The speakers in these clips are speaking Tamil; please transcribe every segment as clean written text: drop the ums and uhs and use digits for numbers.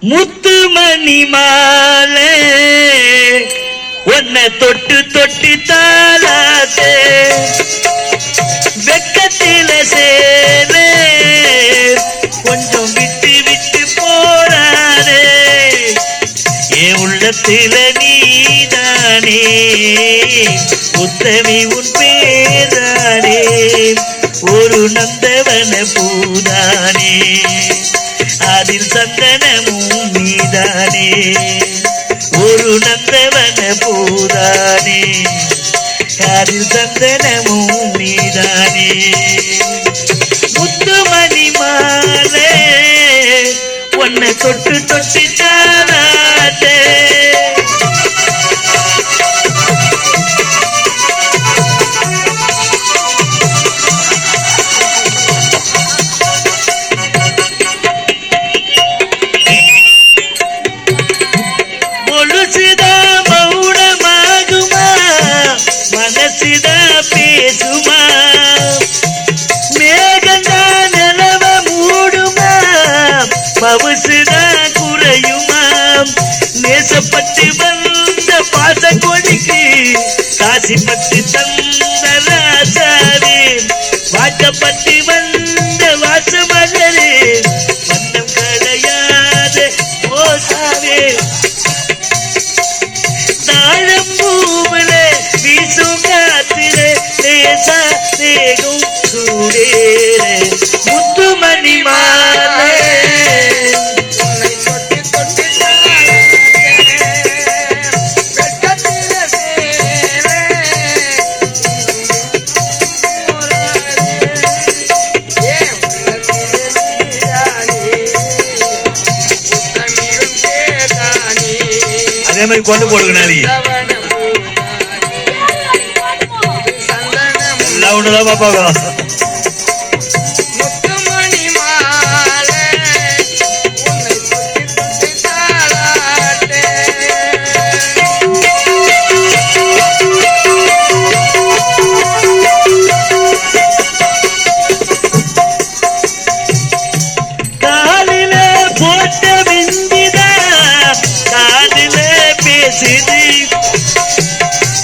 முத்துமணி மாலை உன்னை தொட்டு தொட்டு தாளாதே வெக்கத்தில சேரே கொஞ்சம் விட்டு விட்டு போறாரே என் உள்ளத்தில நீதானே உத்தமி உன் பேரானே ஒரு நந்தவன பூதானே அதில் சந்தனமும் நீதானே ஒரு நந்தவன பூதானே அதில் சந்தனமும் நீதானே முத்துமணி மாலை உன்னை தொட்டு தொட்டு தாளாதே பேசுமா மேகந்தா நிலவ மூடுமா பவுசுதா குறையுமா நேசப்பட்டு வந்த பாச கொடிக்கு காசிப்பட்டு தந்த ராசாவே வாக்கப்பட்டு வந்த வாச மலரே வண்ணம் கிடையாத ஓசாவே தாழம் பூவில வீசும் காத்திலே லேசா தேகும் சூடேர முத்துமணி மாலை அதே மாதிரி கொண்டு போடுங்க ஒண்ணுதான் பாப்பாங்க காலில போட்ட விந்திதா காதில பேசுது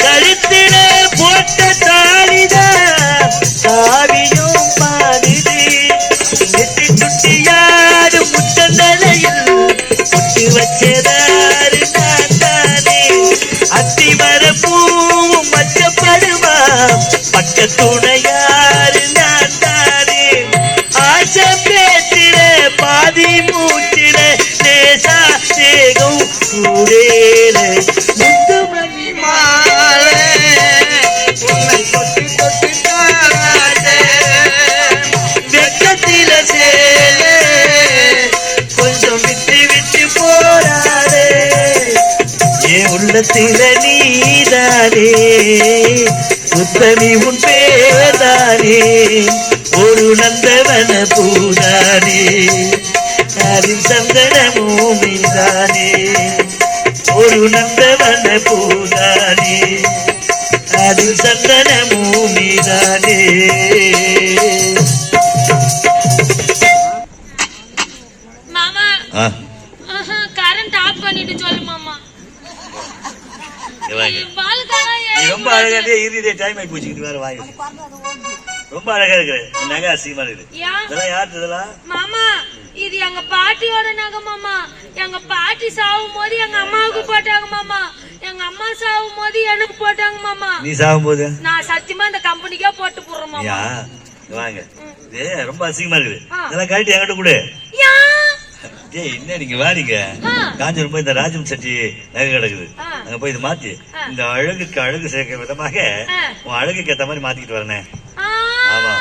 கழுத்தில போட்ட தாலிதா சாவியும் பாடுது நெட்டி சுட்டியாடு முத்தந்தலையில் முட்டு வச்சதாரு நான் தானே அத்தி வர பூவும் மச்சப்படுமா பக்க துணையாரு நான் தானே ஆசை பேச்சில பாதி மூச்சில லேசா தேகம் கூடேல முத்துமணி மாலை உன்னை தொட்டு தொட்டு தாளாதே வெக்கத்தில சேலே கொஞ்சம் விட்டு விட்டு போராடே என் உள்ளத்தில நீதானே உத்தமி உன் பேதானே ஒரு நந்தவன பூதானே அதில் சந்தனமும் நீதானே ஒரு நந்தவன பூதானே அதில் சந்தனமும் நீதானே மாமா கரண்ட் ஆஃப் பண்ணிட்டு சொல்லு மாமா ரொம்ப அழகா இறுதிய டைம் ஆகி போச்சு வேற வாங்கி ரொம்ப அழகா இருக்கு நகை அசிங்கமா இருக்குது இதெல்லாம் யாரு இதெல்லாம் மாமா இது எங்க பாட்டியோட நகை மாமா எங்க பாட்டி சாவும் போது எங்க அம்மாவுக்கு போட்டாங்க மாமா எங்க அம்மா சாவும் போது எனக்கு போட்டாங்க மாமா நீ சாவும் போது நான் சத்தியமா இந்த கம்பெனிக்கே போட்டு போடுறேன் மாமா வாங்க இது ரொம்ப அசிங்கமா இருக்குது இதெல்லாம் கழட்டி என்கிட்ட கொடு என்ன நீங்க வாடிங்க காஞ்சிபுரம் போய் இந்த ராஜம் சட்டி நகை கிடக்குது அங்க போய் இது மாத்தி இந்த அழகுக்கு அழகு சேர்க்க விதமாக உன் அழகுக்கு ஏத்த மாதிரி மாத்திக்கிட்டு வரனே ஆமா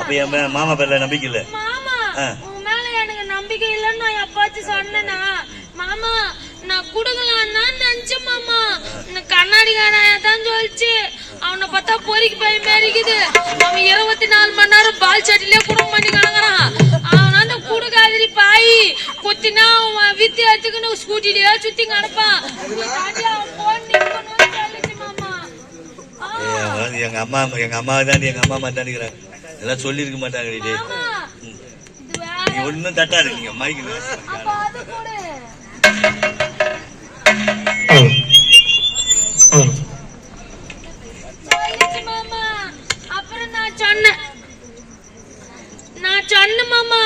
அப்ப என் மாமா பேர்ல நம்பிக்கை இல்ல உன் மேல எனக்கு நம்பிக்கை இல்லன்னு நான் எப்பாச்சும் சொன்னேனா மாமா நான் குடுக்கலாம் தான் நினைச்சேன் மாமா கண்ணாடிக்காரன் தான் சொல்லிச்சு அவனை பார்த்தா பொறிக்கு போய் மேரிக்குது அவன் 24 மணி நேரம் பால் சட்டிலே குடும்பம் பண்ணி கலங்குறான் அவன் அந்த குடுக்காதிரி பாய் குத்தினா அவன் வித்து எடுத்துக்கின்னு ஸ்கூட்டிலேயே சுத்தி கிடப்பான் எங்க அம்மா தான் எங்க அம்மா மாட்டானுங்கிறாங்க இதெல்லாம் சொல்லி இருக்க மாட்டாங்க நீங்க ஒண்ணும் தட்டாரு நீங்க மைக்கு அப்ப அது கூட சொல்லிச்சு மாமா. அப்புறம் நான் சொன்னேன் மாமா,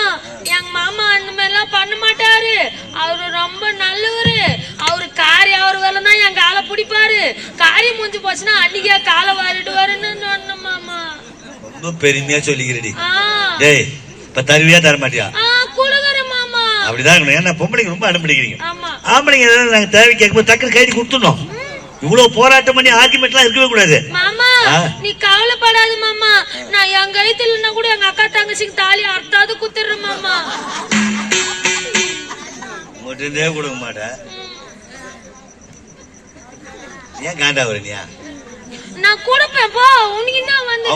எங்க மாமா அந்த மாதிரிலாம் பண்ண மாட்டாரு, அவரு ரொம்ப நல்லவரு, அவரு காரி அவர் வேலைதான் என் காலை பிடிப்பாரு, காரியம் முடிஞ்சு போச்சுன்னா அன்னைக்கே காலை வாரிடுவாருன்னு சொன்ன மாமா. ரொம்ப பெருமையா சொல்லிக்கிறடி. டேய் இப்ப தருவியா தர மாட்டியா? குடுக்குறேன் மாமா. அப்படிதான் இருக்கணும். ஏன்னா பொம்பளைங்க ரொம்ப அனுப்பிடிக்கிறீங்க. ஆம்பளைங்க நாங்க தேவை கேட்கும்போது டக்குனு கைடி கொடுத்துடணும். இவ்வளவு போராட்டம் பண்ணி ஆர்குமெண்ட்லாம் இருக்கவே கூடாது. மாமா நீ கவலைப்படாத மாமா, நான் என் கைத்துல கூட எங்க அக்கா தங்கச்சிக்கு தாலி அர்த்தாது குத்துறேன் மாமா. மட்டும்தே கொடுக்க மாட்டேன். ஏன் காண்டா வரனியா? நான் கொடுப்பேன் போ, உனக்கு என்ன வந்து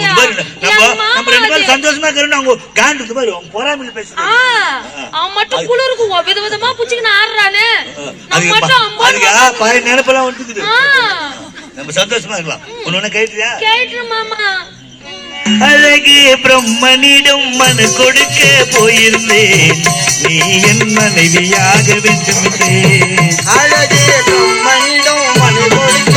நம்ம ரெண்டு பேரும் சந்தோஷமா இருக்கணும். அவங்க காண்டு மாதிரி அவங்க பொறாமையில பேசுறாங்க. அவன் மட்டும் குளிருக்கு விதவிதமா புடிச்சுக்கின்னு ஆடுறானே, பாய் நினைப்பெல்லாம் வந்துக்குது. நம்ம சந்தோஷமா இருக்கலாம். ஒண்ணு கேட்டுறியா? கேட்டு மாமா. அழகே பிரம்மனிடம் மனு கொடுக்க போயிருந்தேன், நீ என் மனைவியாக வேண்டும். அழகே பிரம்மனிடம் மனு கொடுக்க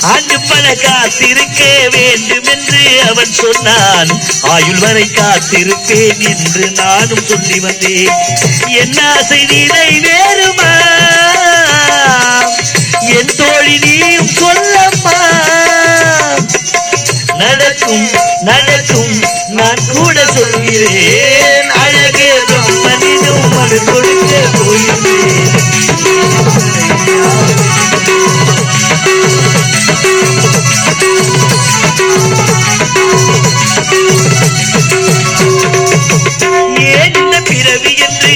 ஆண்டு பல காத்திருக்க வேண்டும் என்று அவன் சொன்னான், ஆயுள் வரை காத்திருப்பேன் என்று நானும் சொல்லி வந்தேன். என் ஆசை நிறைவேறுமா என் தோழி நீயும் சொல்லம்மா. நடக்கும் நடக்கும் நான் கூட சொல்கிறேன், அழகே மனிதம் மனு கொடுக்க போயிருந்தேன். ஏன் இந்த பிறவி என்று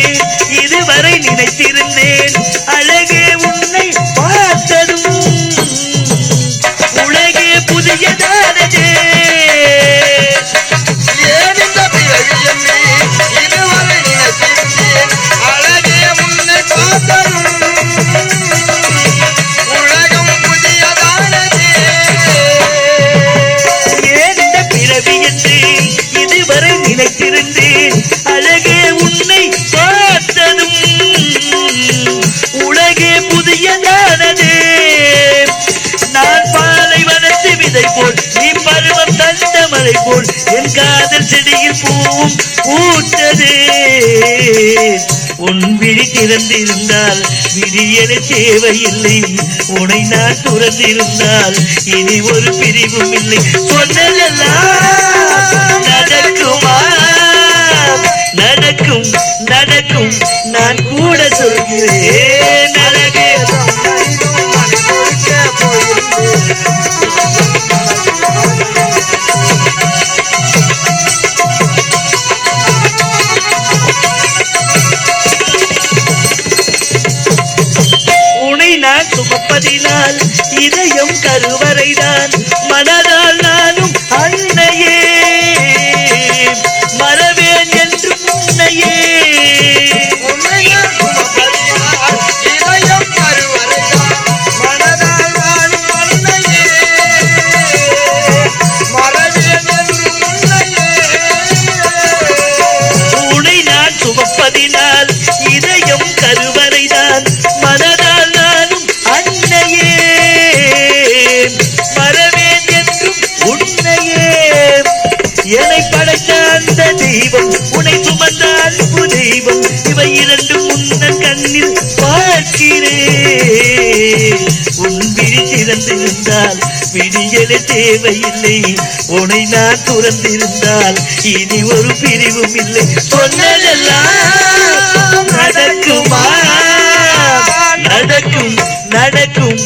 இதுவரை நினைத்திருந்தேன், அழகே உன்னை பார்த்ததும் உலகே புதியதானதே. ஏன் இந்த பிறவி என்று இதுவரை நினைத்திருந்தேன், அழகே உன்னை பார்த்ததும் உலகம் புதியதானதே. ஏன் இந்த பிறவி என்று இதுவரை நினைத்திருந்தேன், அழகே உன்னை பார்த்ததும் உலகே புதியதானதே. நான் பாலைவனத்து விதை போல், நீ பருவம் தந்த மலை போல், என் காதல் செடியில் பூவும் பூத்ததே. உன் விழி திறந்திருந்தால் விடியல தேவையில்லை, உன்னை நான் துறந்திருந்தால் இனி ஒரு பிரிவும் இல்லை. சொன்னதெல்லாம் நடக்குமா? நடக்கும் நடக்கும் நான் கூட சொல்கிறேன், அழகே உனை நான் சுமப்பதினால் இதயம் கருவறைதான், மனதால் நானும் அன்னையே மறவேன் என்று உன்னையே. உனை நான் சுமப்பதினால் இதயம் கருவறைதான், மனதால் நானும் அன்னையே மறவேன் என்றும் உன்னையே. என்னை படைத்த அந்த தெய்வம், உன்னை சுமந்த அன்பு தெய்வம், இவை இரண்டும் உன்னன் கண்ணில் பார்க்கிறேன். உன் விழி திறந்திருந்தால் விடியல தேவையில்லை, உன்னை நான் துறந்திருந்தால் இனி ஒரு பிரிவும் இல்லை. சொன்னதெல்லாம் நடக்குமா? நடக்கும் நடக்கும்